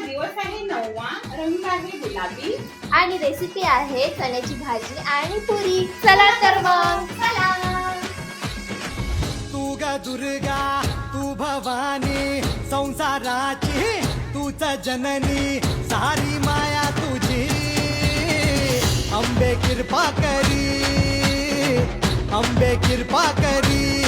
दिवस आहे 9वा, रंग आहे गुलाबी आणि रेसिपी आहे चण्याची भाजी आणि पुरी. चला तर मग चला. तू ग दुर्गा तू भवानी संसाराची तूच जननी सारी माया तुझी अंबे कृपा करी अंबे कृपा करी